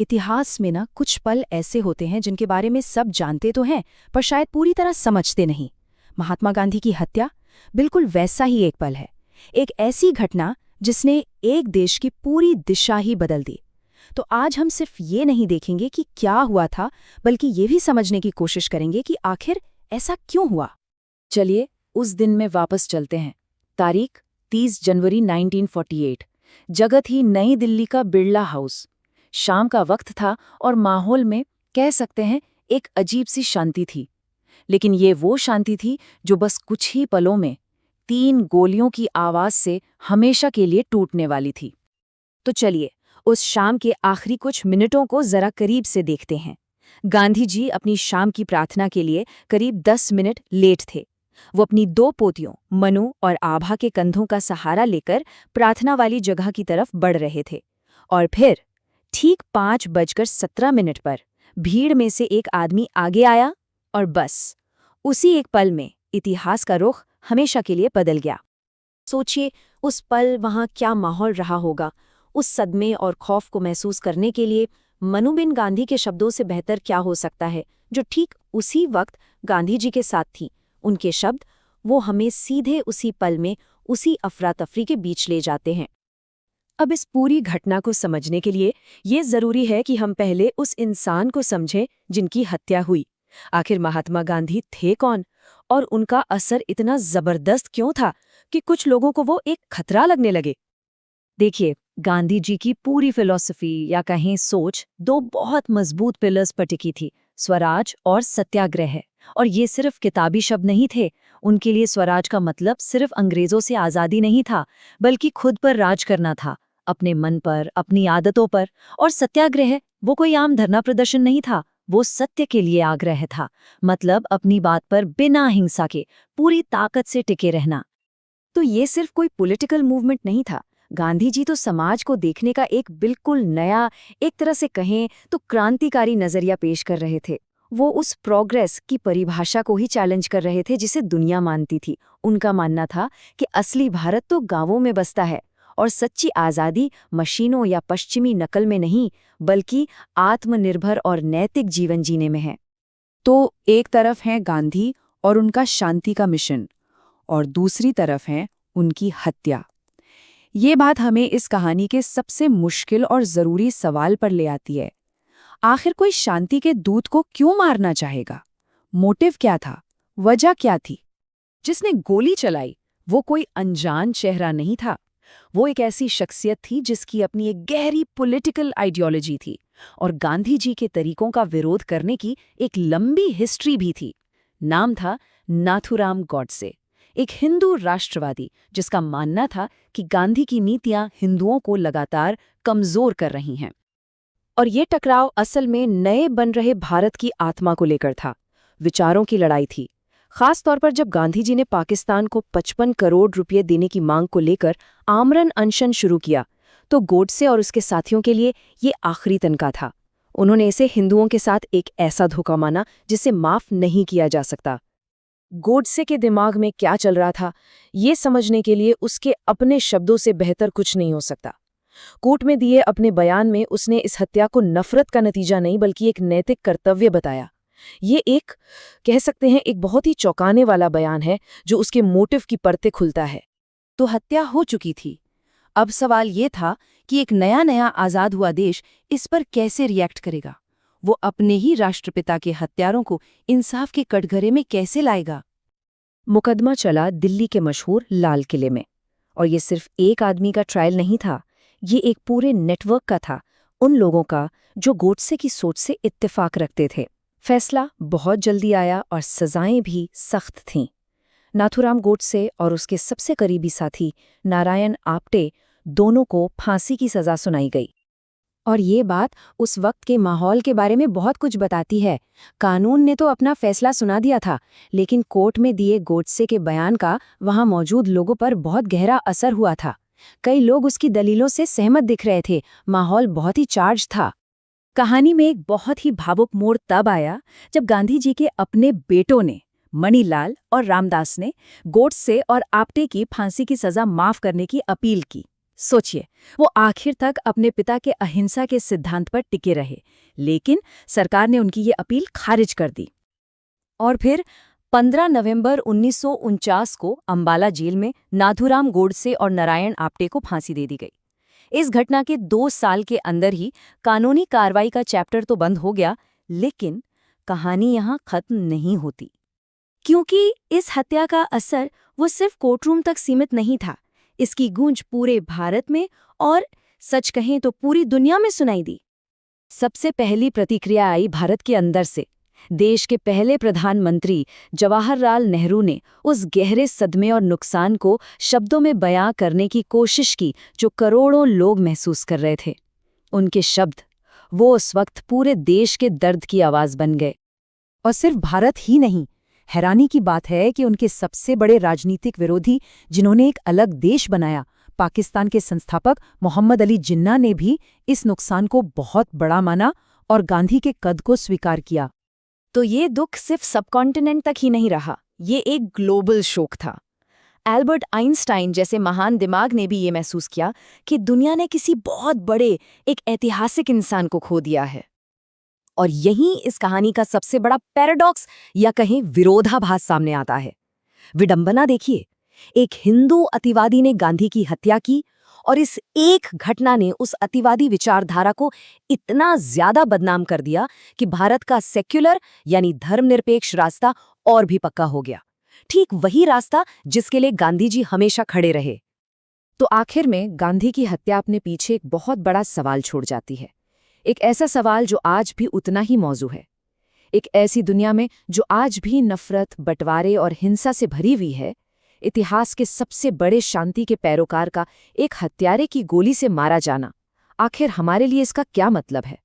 इतिहास में ना कुछ पल ऐसे होते हैं जिनके बारे में सब जानते तो हैं पर शायद पूरी तरह समझते नहीं। महात्मा गांधी की हत्या बिल्कुल वैसा ही एक पल है। एक ऐसी घटना जिसने एक देश की पूरी दिशा ही बदल दी। तो आज हम सिर्फ ये नहीं देखेंगे कि क्या हुआ था, बल्कि ये भी समझने की कोशिश करेंगे कि आखिर ऐसा क्यों हुआ। चलिए उस दिन में वापस चलते हैं। तारीख 30 जनवरी 1948। जगह थी नई दिल्ली का बिरला हाउस। शाम का वक्त था और माहौल में कह सकते हैं एक अजीब सी शांति थी। लेकिन ये वो शांति थी जो बस कुछ ही पलों में 3 गोलियों की आवाज से हमेशा के लिए टूटने वाली थी। तो चलिए उस शाम के आखिरी कुछ मिनटों को जरा करीब से देखते हैं। गांधी जी अपनी शाम की प्रार्थना के लिए करीब 10 मिनट लेट थे। वो अपनी 2 पोतियों मनु और आभा के कंधों का सहारा लेकर प्रार्थना वाली जगह की तरफ बढ़ रहे थे। और फिर ठीक 5:17 पर भीड़ में से एक आदमी आगे आया और बस उसी एक पल में इतिहास का रुख हमेशा के लिए बदल गया। सोचिए उस पल वहां क्या माहौल रहा होगा। उस सदमे और खौफ को महसूस करने के लिए मनु बिन गांधी के शब्दों से बेहतर क्या हो सकता है, जो ठीक उसी वक्त गांधी जी के साथ थी। उनके शब्द वो हमें सीधे उसी पल में उसी अफरा तफरी के बीच ले जाते हैं। अब इस पूरी घटना को समझने के लिए ये जरूरी है कि हम पहले उस इंसान को समझें जिनकी हत्या हुई। आखिर महात्मा गांधी थे कौन और उनका असर इतना जबरदस्त क्यों था कि कुछ लोगों को वो एक खतरा लगने लगे। देखिए, गांधी जी की पूरी फिलॉसफी या कहें सोच 2 बहुत मजबूत पिलर्स पर टिकी थी, स्वराज और सत्याग्रह। और ये सिर्फ किताबी शब्द नहीं थे। उनके लिए स्वराज का मतलब सिर्फ अंग्रेजों से आज़ादी नहीं था, बल्कि खुद पर राज करना था, अपने मन पर, अपनी आदतों पर। और सत्याग्रह वो कोई आम धरना प्रदर्शन नहीं था, वो सत्य के लिए आग्रह था, मतलब अपनी बात पर बिना हिंसा के पूरी ताकत से टिके रहना। तो ये सिर्फ कोई पॉलिटिकल मूवमेंट नहीं था। गांधी जी तो समाज को देखने का एक बिल्कुल नया, एक तरह से कहें तो क्रांतिकारी नजरिया पेश कर रहे थे। वो उस प्रोग्रेस की परिभाषा को ही चैलेंज कर रहे थे जिसे दुनिया मानती थी। उनका मानना था कि असली भारत तो गांवों में बसता है और सच्ची आज़ादी मशीनों या पश्चिमी नकल में नहीं, बल्कि आत्मनिर्भर और नैतिक जीवन जीने में है। तो एक तरफ है गांधी और उनका शांति का मिशन, और दूसरी तरफ है उनकी हत्या। ये बात हमें इस कहानी के सबसे मुश्किल और ज़रूरी सवाल पर ले आती है। आखिर कोई शांति के दूत को क्यों मारना चाहेगा? मोटिव क्या था? वजह क्या थी? जिसने गोली चलाई वो कोई अनजान चेहरा नहीं था। वो एक ऐसी शख्सियत थी जिसकी अपनी एक गहरी पॉलिटिकल आइडियोलॉजी थी और गांधी जी के तरीकों का विरोध करने की एक लंबी हिस्ट्री भी थी। नाम था नाथूराम गॉडसे, एक हिंदू राष्ट्रवादी जिसका मानना था कि गांधी की नीतियां हिंदुओं को लगातार कमजोर कर रही हैं। और ये टकराव असल में नए बन रहे भारत की आत्मा को लेकर था। विचारों की लड़ाई थी, खास तौर पर जब गांधी जी ने पाकिस्तान को 55 करोड़ रुपये देने की मांग को लेकर आमरण अनशन शुरू किया, तो गोडसे और उसके साथियों के लिए ये आखिरी तनका था। उन्होंने इसे हिंदुओं के साथ एक ऐसा धोखा माना जिसे माफ नहीं किया जा सकता। गोडसे के दिमाग में क्या चल रहा था, ये समझने के लिए उसके अपने शब्दों से बेहतर कुछ नहीं हो सकता। कोर्ट में दिए अपने बयान में उसने इस हत्या को नफरत का नतीजा नहीं बल्कि एक नैतिक कर्तव्य बताया। ये एक कह सकते हैं एक बहुत ही चौंकाने वाला बयान है जो उसके मोटिव की परतें खुलता है। तो हत्या हो चुकी थी। अब सवाल ये था कि एक नया आज़ाद हुआ देश इस पर कैसे रिएक्ट करेगा। वो अपने ही राष्ट्रपिता के हत्यारों को इंसाफ के कटघरे में कैसे लाएगा। मुकदमा चला दिल्ली के मशहूर लाल किले में, और ये सिर्फ एक आदमी का ट्रायल नहीं था, ये एक पूरे नेटवर्क का था, उन लोगों का जो गोडसे की सोच से इत्तेफाक रखते थे। फैसला बहुत जल्दी आया और सजाएं भी सख्त थीं। नाथूराम गोडसे और उसके सबसे करीबी साथी नारायण आप्टे दोनों को फांसी की सजा सुनाई गई। और ये बात उस वक्त के माहौल के बारे में बहुत कुछ बताती है। कानून ने तो अपना फैसला सुना दिया था, लेकिन कोर्ट में दिए गोडसे के बयान का वहां मौजूद लोगों पर बहुत गहरा असर हुआ था। कई लोग उसकी दलीलों से सहमत दिख रहे थे। माहौल बहुत ही चार्ज था। कहानी में एक बहुत ही भावुक मोड़ तब आया जब गांधी जी के अपने बेटों ने, मणिलाल और रामदास ने, गोडसे और आप्टे की फांसी की सजा माफ करने की अपील की। सोचिए, वो आखिर तक अपने पिता के अहिंसा के सिद्धांत पर टिके रहे, लेकिन सरकार ने उनकी ये अपील खारिज कर दी। और फिर 15 नवंबर 1949 को अंबाला जेल में नाथूराम गोडसे और नारायण आप्टे को फांसी दे दी गई। इस घटना के 2 साल के अंदर ही कानूनी कार्रवाई का चैप्टर तो बंद हो गया, लेकिन कहानी यहाँ खत्म नहीं होती। क्योंकि इस हत्या का असर वो सिर्फ कोर्टरूम तक सीमित नहीं था, इसकी गूंज पूरे भारत में और सच कहें तो पूरी दुनिया में सुनाई दी। सबसे पहली प्रतिक्रिया आई भारत के अंदर से। देश के पहले प्रधानमंत्री जवाहरलाल नेहरू ने उस गहरे सदमे और नुकसान को शब्दों में बयां करने की कोशिश की जो करोड़ों लोग महसूस कर रहे थे। उनके शब्द वो उस वक्त पूरे देश के दर्द की आवाज बन गए। और सिर्फ भारत ही नहीं, हैरानी की बात है कि उनके सबसे बड़े राजनीतिक विरोधी, जिन्होंने एक अलग देश बनाया, पाकिस्तान के संस्थापक मोहम्मद अली जिन्ना ने भी इस नुकसान को बहुत बड़ा माना और गांधी के कद को स्वीकार किया। तो ये दुख सिर्फ सबकॉन्टिनेंट तक ही नहीं रहा, ये एक ग्लोबल शोक था। एल्बर्ट आइंस्टाइन जैसे महान दिमाग ने भी ये महसूस किया कि दुनिया ने किसी बहुत बड़े, एक ऐतिहासिक इंसान को खो दिया है। और यहीं इस कहानी का सबसे बड़ा पैराडॉक्स या कहें विरोधाभास सामने आता है। विडंबना देखिए, एक हिंदू अतिवादी ने गांधी की हत्या की और इस एक घटना ने उस अतिवादी विचारधारा को इतना ज्यादा बदनाम कर दिया कि भारत का सेक्युलर यानी धर्मनिरपेक्ष रास्ता और भी पक्का हो गया। ठीक वही रास्ता जिसके लिए गांधी जी हमेशा खड़े रहे। तो आखिर में गांधी की हत्या अपने पीछे एक बहुत बड़ा सवाल छोड़ जाती है। एक ऐसा सवाल जो आज भी उतना ही मौजू है। एक ऐसी दुनिया में जो आज भी नफरत, बंटवारे और हिंसा से भरी हुई है, इतिहास के सबसे बड़े शांति के पैरोकार का एक हत्यारे की गोली से मारा जाना, आखिर हमारे लिए इसका क्या मतलब है?